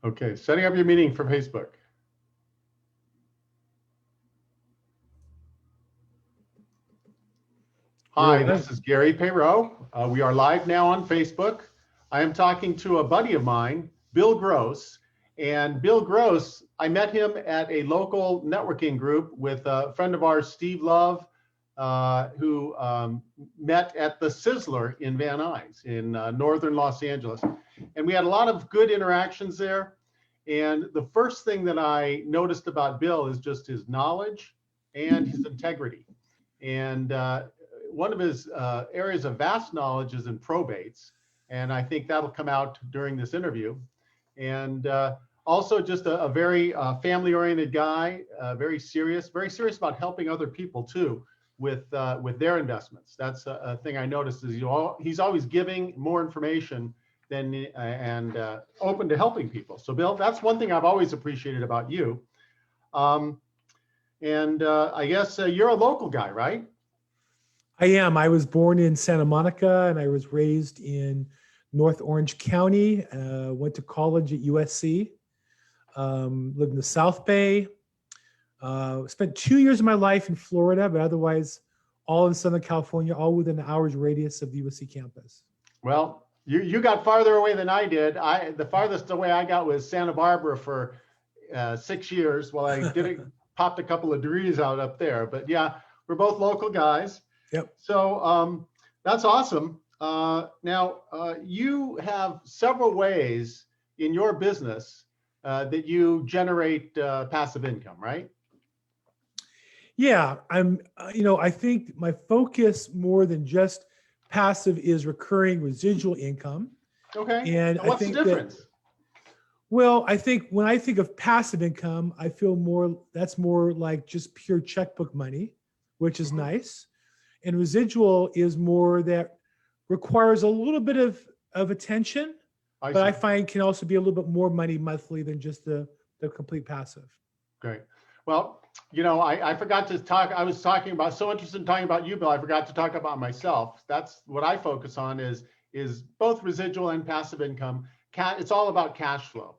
Okay, setting up your meeting for Facebook. Hi, this is Gary Peyrot. We are live now on Facebook. I am talking to a buddy of mine, Bill Gross. And Bill Gross, I met him at a local networking group with a friend of ours, Steve Love, who met at the Sizzler in Van Nuys in northern Los Angeles. And we had a lot of good interactions there. And the first thing that I noticed about Bill is just his knowledge and his integrity. And one of his areas of vast knowledge is in probates. And I think that'll come out during this interview. And also just a very family-oriented guy, very serious about helping other people too with their investments. That's a thing I noticed is he's always giving more information than and open to helping people. So Bill, that's one thing I've always appreciated about you. I guess you're a local guy, right? I am. I was born in Santa Monica and I was raised in North Orange County, went to college at USC, lived in the South Bay, spent 2 years of my life in Florida, but otherwise all in Southern California, all within an hour's radius of the USC campus. Well, you got farther away than I did. The farthest away I got was Santa Barbara for 6 years while I popped a couple of degrees out up there. But yeah, we're both local guys. Yep. So that's awesome. Now, you have several ways in your business that you generate passive income, right? Yeah, I think my focus more than just passive is recurring residual income. Okay. And what's the difference? I think when I think of passive income, I feel that's more like just pure checkbook money, which is nice. And residual is more that requires a little bit of attention, but I find can also be a little bit more money monthly than just the complete passive. Great. Well, I forgot to talk. I was talking about, so interested in talking about you, Bill. I forgot to talk about myself. That's what I focus on is both residual and passive income. It's all about cash flow.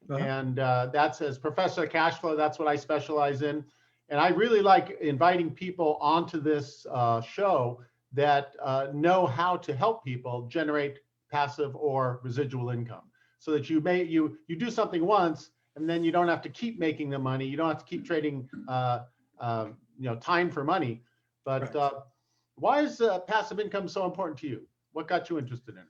And that's as Professor Cashflow, that's what I specialize in. And I really like inviting people onto this show that know how to help people generate passive or residual income, so that you do something once, and then you don't have to keep making the money. You don't have to keep trading time for money. But why is passive income so important to you? What got you interested in it?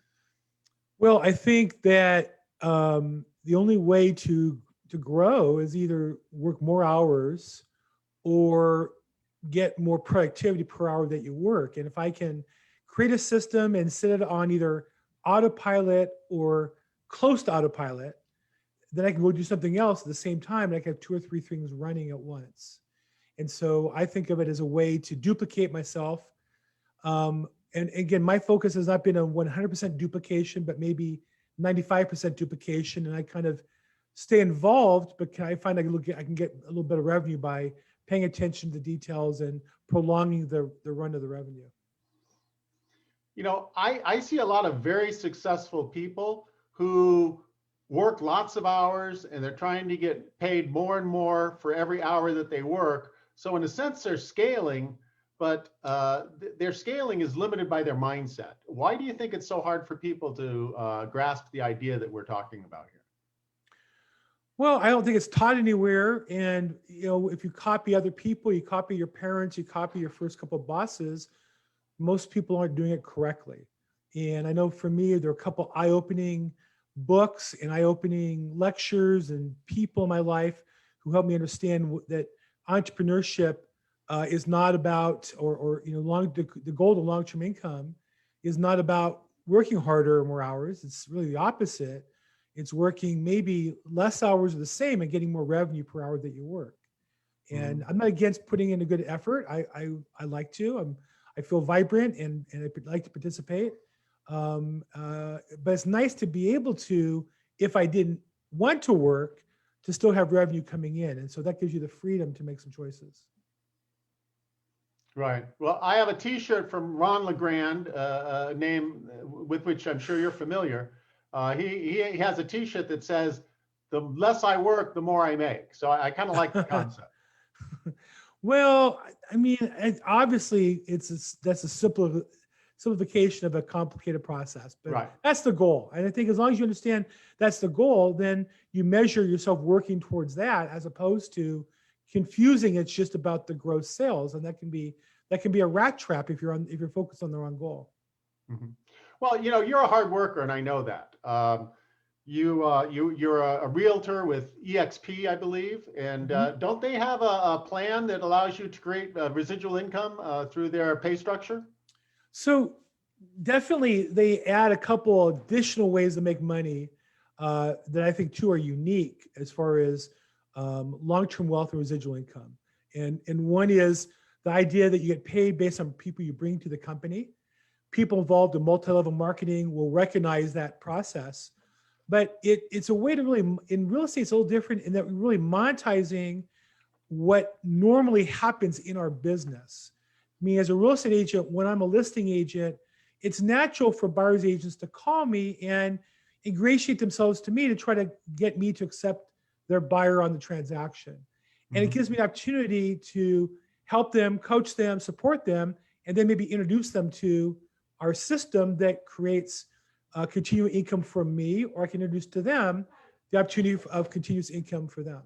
Well, I think that the only way to grow is either work more hours or get more productivity per hour that you work. And if I can create a system and set it on either autopilot or close to autopilot, then I can go do something else at the same time, and I can have 2 or 3 things running at once. And so I think of it as a way to duplicate myself. And again, my focus has not been on 100% duplication, but maybe 95% duplication. And I kind of stay involved, but I find I can get a little bit of revenue by paying attention to the details and prolonging the run of the revenue. I see a lot of very successful people who work lots of hours and they're trying to get paid more and more for every hour that they work. So in a sense, they're scaling, but their scaling is limited by their mindset. Why do you think it's so hard for people to grasp the idea that we're talking about here? Well, I don't think it's taught anywhere. And, if you copy other people, you copy your parents, you copy your first couple of bosses, most people aren't doing it correctly. And I know for me, there are a couple eye-opening books and eye-opening lectures and people in my life who helped me understand that entrepreneurship is not about, the goal of long-term income is not about working harder or more hours. It's really the opposite. It's working maybe less hours or the same and getting more revenue per hour that you work. And I'm not against putting in a good effort. I like to. I feel vibrant and I like to participate. But it's nice to be able to, if I didn't want to work, to still have revenue coming in. And so that gives you the freedom to make some choices. Right. Well, I have a T-shirt from Ron LeGrand, a name with which I'm sure you're familiar. He has a T-shirt that says, "The less I work, the more I make." So I kind of like the concept. Well, I mean, obviously, that's a simplification of a complicated process, but Right. that's the goal. And I think as long as you understand that's the goal, then you measure yourself working towards that, as opposed to confusing. It's just about the gross sales, and that can be a rat trap if you're focused on the wrong goal. Mhm. Well, you're a hard worker, and I know that. You're a realtor with EXP, I believe, and Mhm. don't they have a plan that allows you to create residual income through their pay structure? So definitely, they add a couple additional ways to make money that I think too are unique as far as long-term wealth and residual income. And one is the idea that you get paid based on people you bring to the company. People involved in multi-level marketing will recognize that process, but it's a way to really, in real estate, it's a little different in that we're really monetizing what normally happens in our business. Me as a real estate agent, when I'm a listing agent, it's natural for buyers agents to call me and ingratiate themselves to me to try to get me to accept their buyer on the transaction. And it Mhm. gives me an opportunity to help them, coach them, support them, and then maybe introduce them to our system that creates continuing income for me, or I can introduce to them the opportunity of continuous income for them.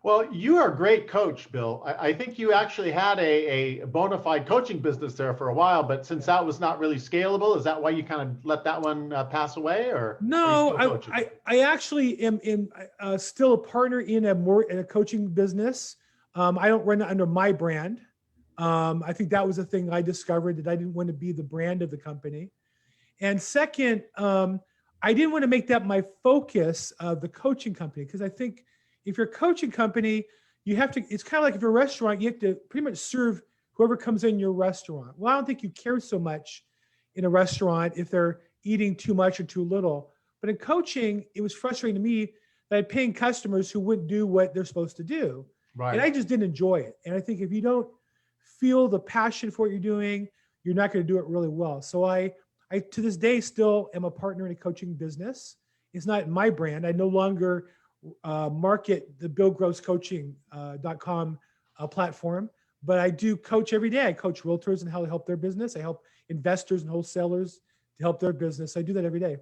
Well, you are a great coach, Bill. I think you actually had a bona fide coaching business there for a while, but since Yeah. that was not really scalable, is that why you kind of let that one pass away, or are you No, still coaching? I actually am still a partner in a coaching business. I don't run it under my brand. I think that was a thing I discovered, that I didn't want to be the brand of the company. And second, I didn't want to make that my focus of the coaching company, because I think if you're a coaching company, you have to. It's kind of like if you're a restaurant, you have to pretty much serve whoever comes in your restaurant. Well, I don't think you care so much in a restaurant if they're eating too much or too little. But in coaching, it was frustrating to me that I'm paying customers who wouldn't do what they're supposed to do. And Right. I just didn't enjoy it. And I think if you don't feel the passion for what you're doing, you're not going to do it really well. So I to this day still am a partner in a coaching business. It's not my brand. I no longer market the BillGrossCoaching.com platform, but I do coach every day. I coach realtors and how to help their business. I help investors and wholesalers to help their business. I do that every day.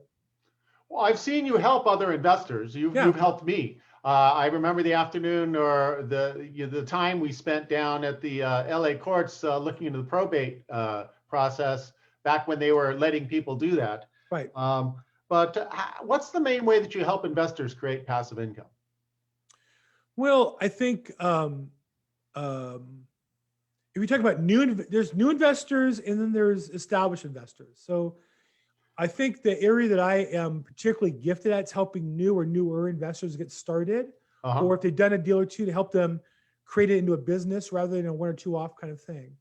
Well, I've seen you help other investors. You've Yeah. helped me. I remember the afternoon or the time we spent down at the LA courts looking into the probate process back when they were letting people do that. Right. But what's the main way that you help investors create passive income? Well, I think um, if you talk about there's new investors and then there's established investors. So I think the area that I am particularly gifted at is helping new or newer investors get started, Uh-huh. or if they've done a deal or two, to help them create it into a business rather than a one or two off kind of thing.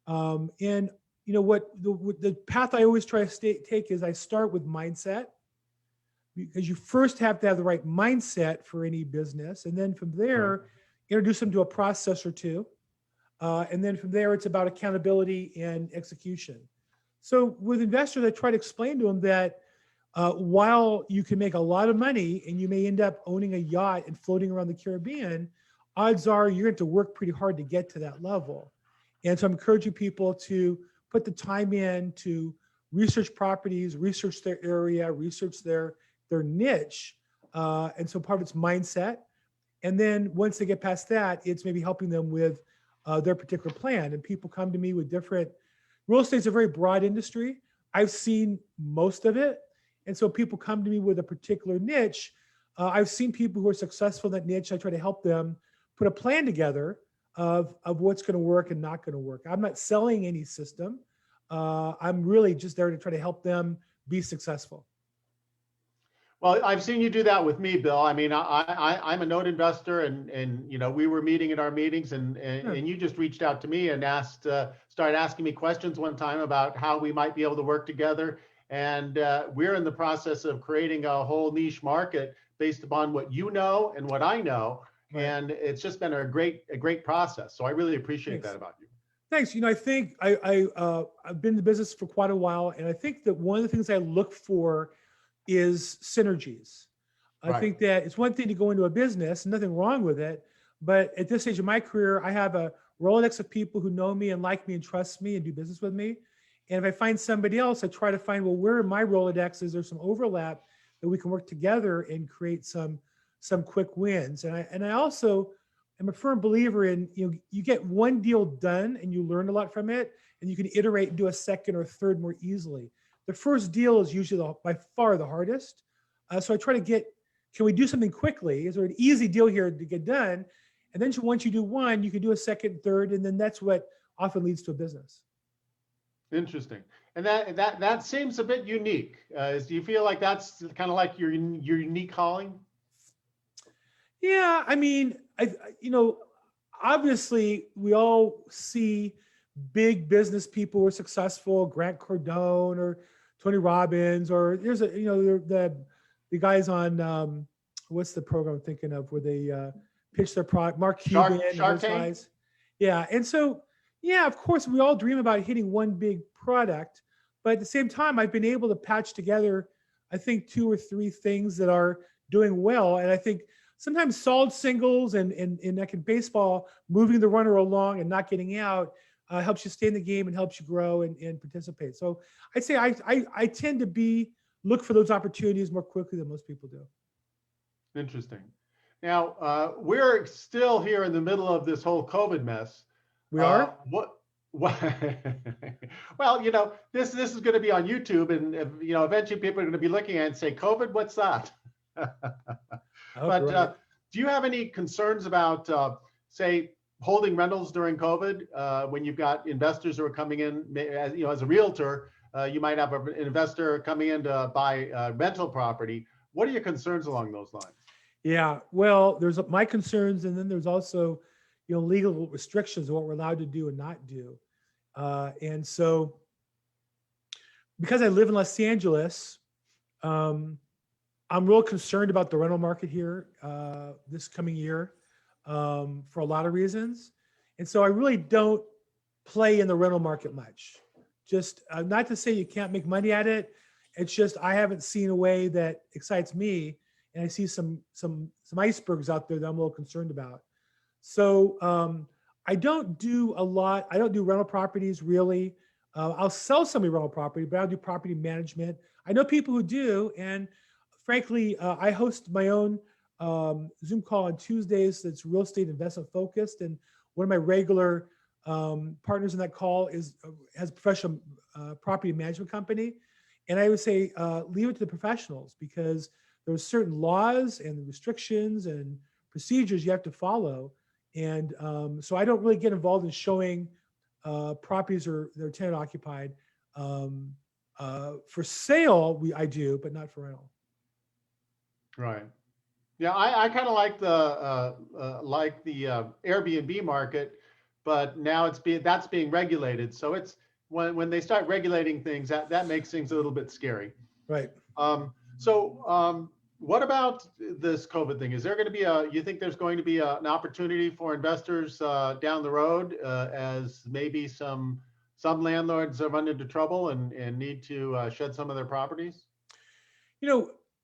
And what the path I always try to take is I start with mindset, because you first have to have the right mindset for any business, and then from Right. there, introduce them to a process or two, and then from there, it's about accountability and execution. So with investors, I try to explain to them that while you can make a lot of money and you may end up owning a yacht and floating around the Caribbean, odds are you're going to work pretty hard to get to that level. And so I'm encouraging people to put the time in to research properties, research their area, research their niche. And so part of it's mindset. And then once they get past that, it's maybe helping them with their particular plan. And people come to me with different. Real estate is a very broad industry. I've seen most of it, and so people come to me with a particular niche. I've seen people who are successful in that niche. I try to help them put a plan together of what's going to work and not going to work. I'm not selling any system. I'm really just there to try to help them be successful. Well, I've seen you do that with me, Bill. I mean, I'm a note investor, and we were meeting at our meetings, Yeah. and you just reached out to me and started asking me questions one time about how we might be able to work together. And we're in the process of creating a whole niche market based upon what you know and what I know, Right. and it's just been a great process. So I really appreciate that Thanks. about you. Thanks. I think I've been in the business for quite a while, and I think that one of the things I look for is synergies. I Right. think that it's one thing to go into a business, nothing wrong with it, but at this stage of my career, I have a Rolodex of people who know me and like me and trust me and do business with me. And if I find somebody else, I try to find, well, where in my Rolodex is there some overlap that we can work together and create some quick wins. And I also am a firm believer in, you get one deal done and you learn a lot from it, and you can iterate and do a second or third more easily. The first deal is usually by far the hardest. So I try to get, can we do something quickly? Is there an easy deal here to get done? And then once you do one, you can do a second, third, and then that's what often leads to a business. Interesting. And that seems a bit unique. Do you feel like that's kind of like your unique calling? Yeah, I mean, obviously we all see big business people who are successful, Grant Cardone or Tony Robbins, or there's the guys on what's the program I'm thinking of where they pitch their product, Mark Cuban and Shark those Tank? guys. Yeah, and so yeah, of course we all dream about hitting one big product, but at the same time, I've been able to patch together, I think, 2 or 3 things that are doing well, and I think sometimes solid singles and like in baseball, moving the runner along and not getting out helps you stay in the game and helps you grow and participate. So I'd say I tend to look for those opportunities more quickly than most people do. Interesting. Now, we're still here in the middle of this whole COVID mess. We are? What? Well, this is going to be on YouTube, and eventually people are going to be looking at it and say, "COVID, what's that?" But Right. do you have any concerns about, say, holding rentals during COVID when you've got investors who are coming in? As a realtor, you might have an investor coming in to buy rental property. What are your concerns along those lines? Yeah, well, there's my concerns, and then there's also, legal restrictions of what we're allowed to do and not do. And so, because I live in Los Angeles, I'm real concerned about the rental market here this coming year for a lot of reasons. And so I really don't play in the rental market much. Just not to say you can't make money at it. It's just I haven't seen a way that excites me, and I see some icebergs out there that I'm a little concerned about. So I don't do a lot. I don't do rental properties really. I'll sell somebody rental property, but I don't do property management. I know people who do, and frankly, I host my own Zoom call on Tuesdays that's real estate investment focused. And one of my regular partners in that call has a professional property management company. And I would say leave it to the professionals, because there's certain laws and restrictions and procedures you have to follow. And so I don't really get involved in showing properties or they're tenant occupied. For sale, I do, but not for rental. Right. Yeah, I kind of like the Airbnb market, but now that's being regulated. So it's when they start regulating things, that makes things a little bit scary. Right. So what about this COVID thing? Is there going to be you think there's going to be an opportunity for investors down the road as maybe some landlords have run into trouble and need to shed some of their properties?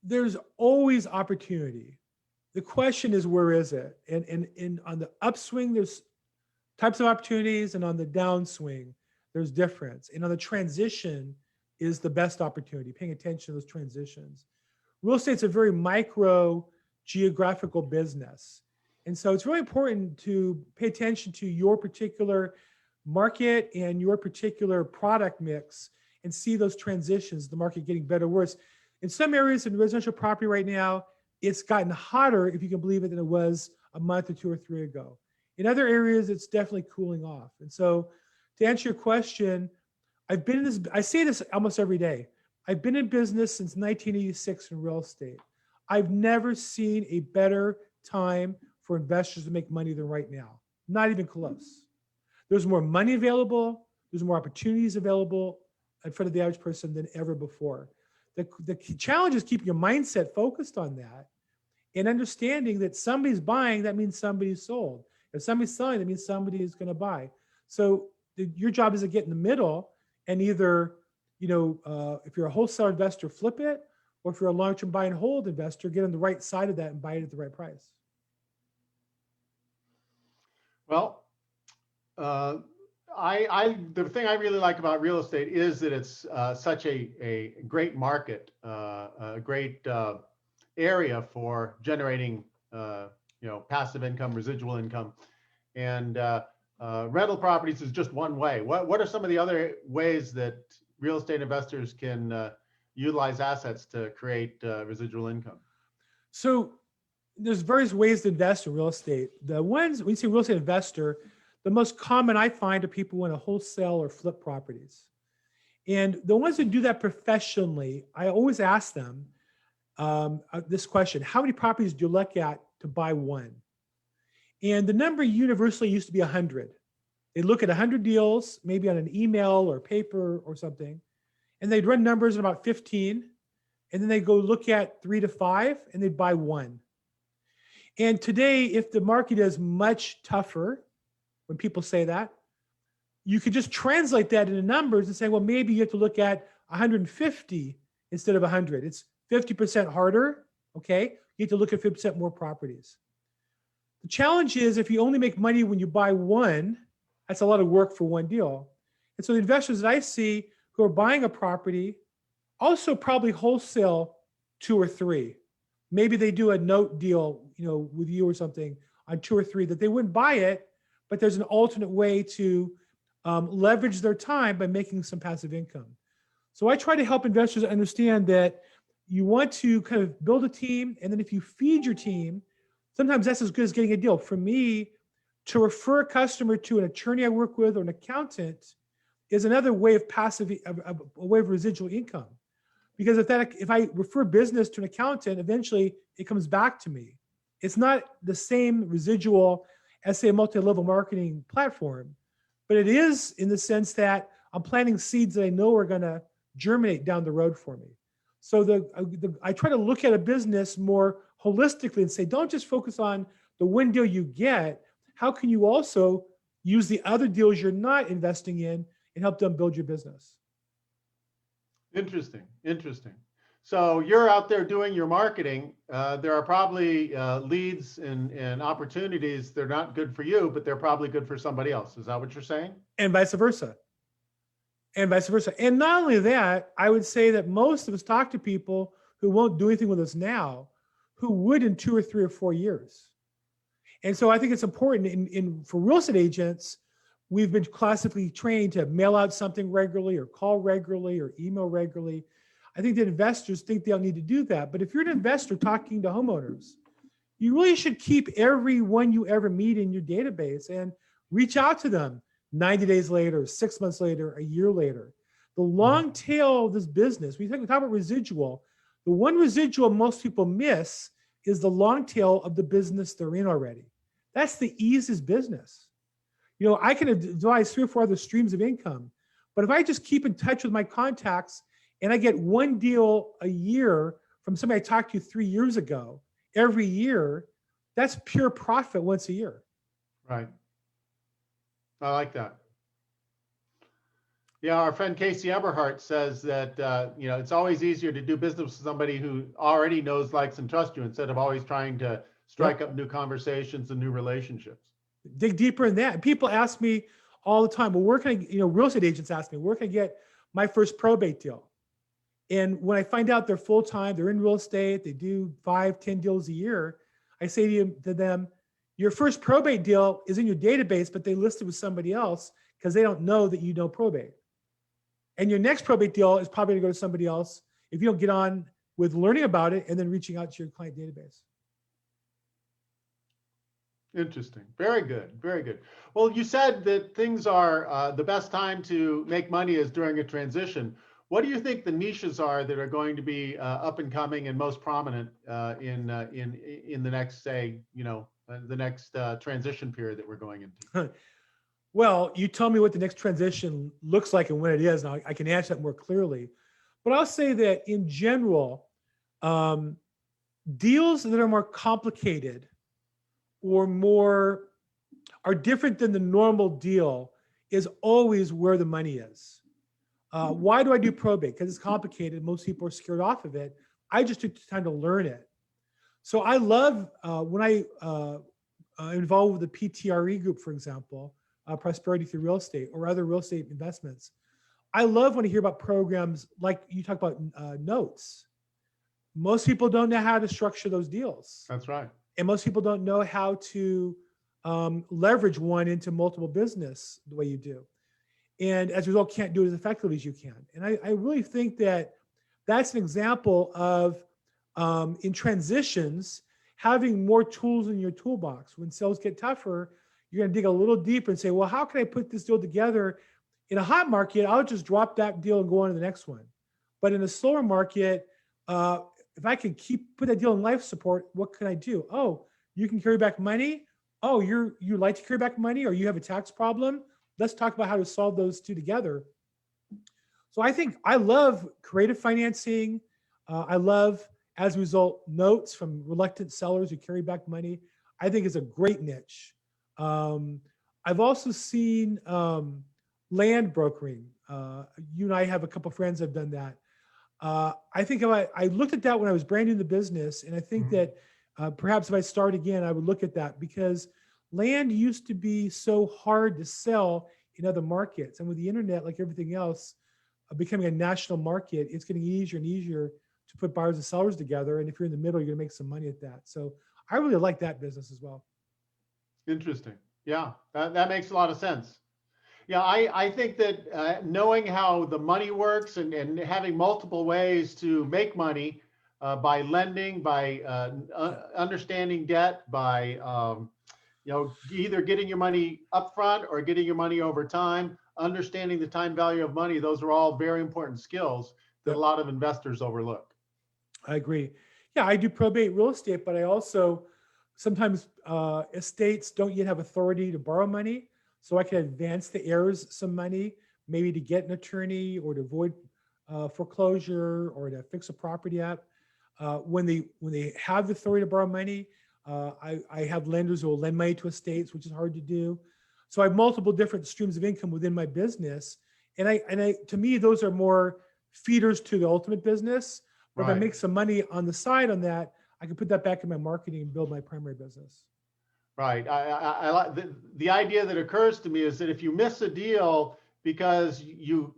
There's always opportunity. The question is, where is it? And on the upswing, there's types of opportunities, and on the downswing, there's difference. And on the transition is the best opportunity, paying attention to those transitions. Real estate's a very micro geographical business. And so it's really important to pay attention to your particular market and your particular product mix and see those transitions, the market getting better or worse. In some areas in residential property right now, it's gotten hotter, if you can believe it, than it was a month or 2 or 3 ago. In other areas, it's definitely cooling off. And so to answer your question, I've been in this, I say this almost every day. I've been in business since 1986 in real estate. I've never seen a better time for investors to make money than right now. Not even close. There's more money available. There's more opportunities available in front of the average person than ever before. The challenge is keeping your mindset focused on that and understanding that somebody's buying, that means somebody's sold. If somebody's selling, that means somebody is going to buy. So your job is to get in the middle and either, if you're a wholesale investor, flip it, or if you're a long-term buy and hold investor, get on the right side of that and buy it at the right price. Well, the thing I really like about real estate is that it's such a great market, a great area for generating passive income, residual income, and rental properties is just one way. What are some of the other ways that real estate investors can utilize assets to create residual income? So there's various ways to invest in real estate. The ones, when you say real estate investor, the most common I find are people who want to wholesale or flip properties. And the ones who do that professionally, I always ask them this question: how many properties do you look at to buy one? And the number universally used to be 100. They look at 100 deals, maybe on an email or paper or something, and they'd run numbers in about 15, and then they go look at 3 to 5, and they'd buy one. And today, if the market is much tougher, when people say that, you could just translate that into numbers and say, well, maybe you have to look at 150 instead of 100. It's 50% harder, okay? You have to look at 50% more properties. The challenge is if you only make money when you buy one, that's a lot of work for one deal. And so the investors that I see who are buying a property also probably wholesale 2 or 3. Maybe they do a note deal, with you or something on 2 or 3 that they wouldn't buy it, but there's an alternate way to leverage their time by making some passive income. So I try to help investors understand that you want to kind of build a team, and then if you feed your team, sometimes that's as good as getting a deal. For me, to refer a customer to an attorney I work with or an accountant is another way of passive, a way of residual income. Because if I refer business to an accountant, eventually it comes back to me. It's not the same residual as, say, a multi-level marketing platform, but it is in the sense that I'm planting seeds that I know are going to germinate down the road for me. So I try to look at a business more holistically and say, don't just focus on the one deal you get. How can you also use the other deals you're not investing in and help them build your business? Interesting. So you're out there doing your marketing. There are probably leads and opportunities. They're not good for you, but they're probably good for somebody else. Is that what you're saying? And vice versa. And not only that, I would say that most of us talk to people who won't do anything with us now, who would in 2 or 3 or 4 years. And so I think it's important for real estate agents, we've been classically trained to mail out something regularly or call regularly or email regularly. I think that investors think they'll need to do that. But if you're an investor talking to homeowners, you really should keep everyone you ever meet in your database and reach out to them 90 days later, 6 months later, a year later. The long tail of this business, we talk about residual. The one residual most people miss is the long tail of the business they're in already. That's the easiest business. I can devise 3 or 4 other streams of income, but if I just keep in touch with my contacts and I get one deal a year from somebody I talked to 3 years ago, every year, that's pure profit once a year. Right. I like that. Yeah, our friend Casey Eberhardt says that it's always easier to do business with somebody who already knows, likes, and trusts you instead of always trying to strike up new conversations and new relationships. Dig deeper in that. People ask me all the time, well, where can I, real estate agents ask me, where can I get my first probate deal? And when I find out they're full-time, they're in real estate, they do 5, 10 deals a year, I say to them, your first probate deal is in your database, but they listed with somebody else because they don't know that you know probate. And your next probate deal is probably going to go to somebody else if you don't get on with learning about it and then reaching out to your client database. Interesting. Very good. Very good. Well, you said that things are the best time to make money is during a transition. What do you think the niches are that are going to be up and coming and most prominent in the next, say, the next transition period that we're going into? Well, you tell me what the next transition looks like and when it is, and I can answer that more clearly. But I'll say that in general, deals that are more complicated or are different than the normal deal is always where the money is. Why do I do probate? Because it's complicated. Most people are scared off of it. I just took the time to learn it. So I love when I involved with the PTRE group, for example, Prosperity Through Real Estate or other real estate investments. I love when I hear about programs like you talk about notes. Most people don't know how to structure those deals. That's right. And most people don't know how to leverage one into multiple business the way you do. And as a result, can't do it as effectively as you can. And I really think that that's an example of in transitions, having more tools in your toolbox. When sales get tougher, you're going to dig a little deeper and say, well, how can I put this deal together? In a hot market, I'll just drop that deal and go on to the next one. But in a slower market, if I can put that deal in life support, what can I do? Oh, you can carry back money. Oh, you like to carry back money, or you have a tax problem. Let's talk about how to solve those two together. So I think I love creative financing. I love, as a result, notes from reluctant sellers who carry back money. I think is a great niche. I've also seen land brokering. You and I have a couple of friends that have done that. I think I looked at that when I was brand new in the business, and I think that perhaps if I start again, I would look at that, because land used to be so hard to sell in other markets. And with the internet, like everything else, becoming a national market, it's getting easier and easier to put buyers and sellers together. And if you're in the middle, you're gonna make some money at that. So I really like that business as well. Interesting. Yeah, that makes a lot of sense. Yeah, I think that knowing how the money works and having multiple ways to make money by lending, by understanding debt, by either getting your money upfront or getting your money over time, understanding the time value of money, those are all very important skills that a lot of investors overlook. I agree. Yeah, I do probate real estate, but I also sometimes estates don't yet have authority to borrow money. So I can advance the heirs some money, maybe to get an attorney or to avoid foreclosure or to fix a property up. When they have the authority to borrow money, I have lenders who will lend money to estates, which is hard to do. So I have multiple different streams of income within my business, and to me those are more feeders to the ultimate business. But if I make some money on the side on that, I can put that back in my marketing and build my primary business. Right. I like the idea that occurs to me is that if you miss a deal because you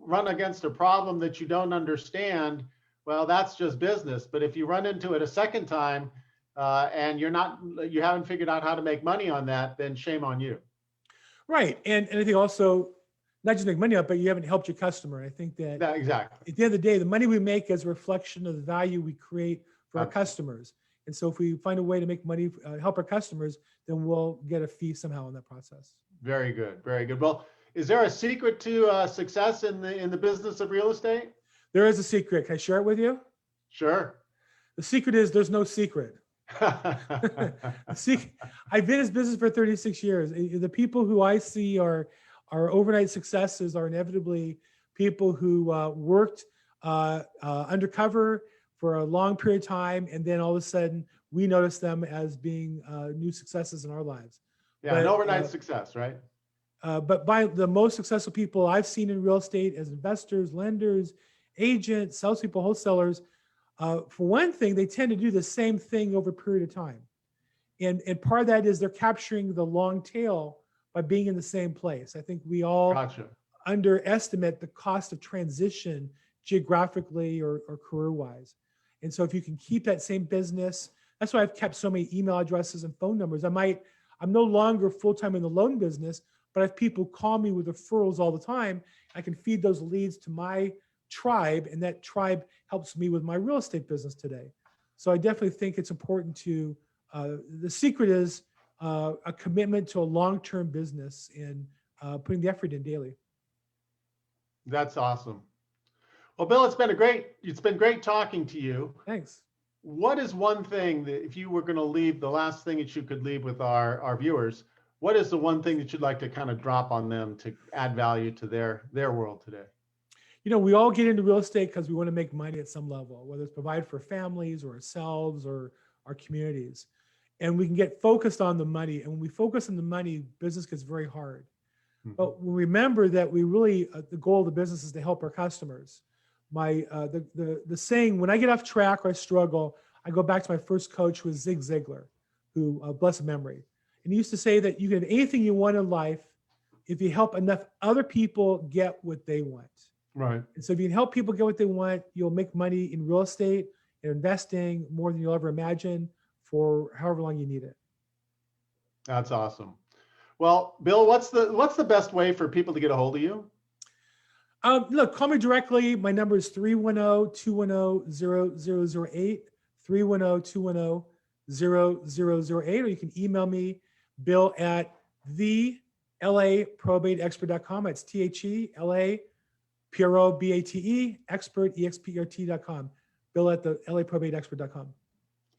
run against a problem that you don't understand, well, that's just business. But if you run into it a second time and you haven't figured out how to make money on that, then shame on you. Right. And I think also not just make money up, but you haven't helped your customer. I think that exactly. At the end of the day, the money we make is a reflection of the value we create for our customers. And so if we find a way to make money, help our customers, then we'll get a fee somehow in that process. Very good. Very good. Well, is there a secret to success in the business of real estate? There is a secret. Can I share it with you? Sure. The secret is there's no secret. I've been in this business for 36 years. The people who I see are overnight successes are inevitably people who worked undercover for a long period of time, and then all of a sudden we notice them as being new successes in our lives. Yeah, an overnight success, right? But by the most successful people I've seen in real estate as investors, lenders, agents, salespeople, wholesalers, for one thing, they tend to do the same thing over a period of time. And part of that is they're capturing the long tail by being in the same place. I think we all underestimate the cost of transition geographically or career-wise. And so if you can keep that same business, that's why I've kept so many email addresses and phone numbers. I'm no longer full-time in the loan business, but I have people call me with referrals all the time. I can feed those leads to my tribe, and that tribe helps me with my real estate business today. So I definitely think it's important to, the secret is a commitment to a long-term business and putting the effort in daily. That's awesome. Well, Bill, it's been great talking to you. Thanks. What is one thing that if you were going to leave, the last thing that you could leave with our viewers, what is the one thing that you'd like to kind of drop on them to add value to their world today? You know, we all get into real estate because we want to make money at some level, whether it's provide for families or ourselves or our communities. And we can get focused on the money. And when we focus on the money, business gets very hard. But remember that we really, the goal of the business is to help our customers. The saying, when I get off track or I struggle, I go back to my first coach, who was Zig Ziglar, who, blessed memory. And he used to say that you can have anything you want in life if you help enough other people get what they want. Right. And so if you can help people get what they want, you'll make money in real estate and investing more than you'll ever imagine for however long you need it. That's awesome. Well, Bill, what's the best way for people to get a hold of you? Look, call me directly. My number is 310-210-0008, 310-210-0008, or you can email me, Bill at the LAProbateExpert.com. It's THE, Peyrot, BATE, expert, EXPERT.com. Bill at the LAProbateExpert.com.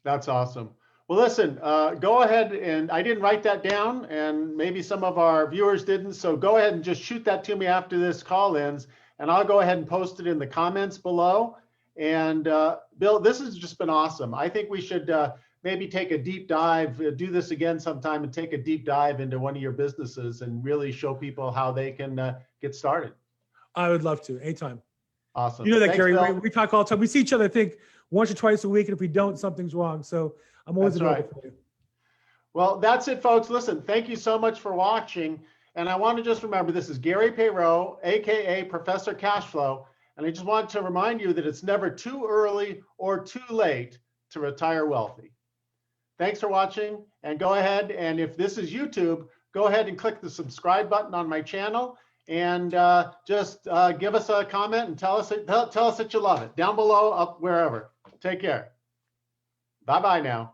That's awesome. Well, listen, go ahead, and I didn't write that down, and maybe some of our viewers didn't, so go ahead and just shoot that to me after this call ends, and I'll go ahead and post it in the comments below. And Bill, this has just been awesome. I think we should maybe take a deep dive, do this again sometime, and take a deep dive into one of your businesses and really show people how they can get started. I would love to, anytime. Awesome. You know that, Thanks, Gary, Bill. we talk all the time. We see each other, I think, once or twice a week, and if we don't, something's wrong. So I'm always available for you. Well, that's it, folks. Listen, thank you so much for watching. And I want to just remember, this is Gary Peyrot, AKA Professor Cashflow. And I just want to remind you that it's never too early or too late to retire wealthy. Thanks for watching, and go ahead, and if this is YouTube, go ahead and click the subscribe button on my channel, and just give us a comment and tell us that you love it. Down below, up wherever. Take care. Bye-bye now.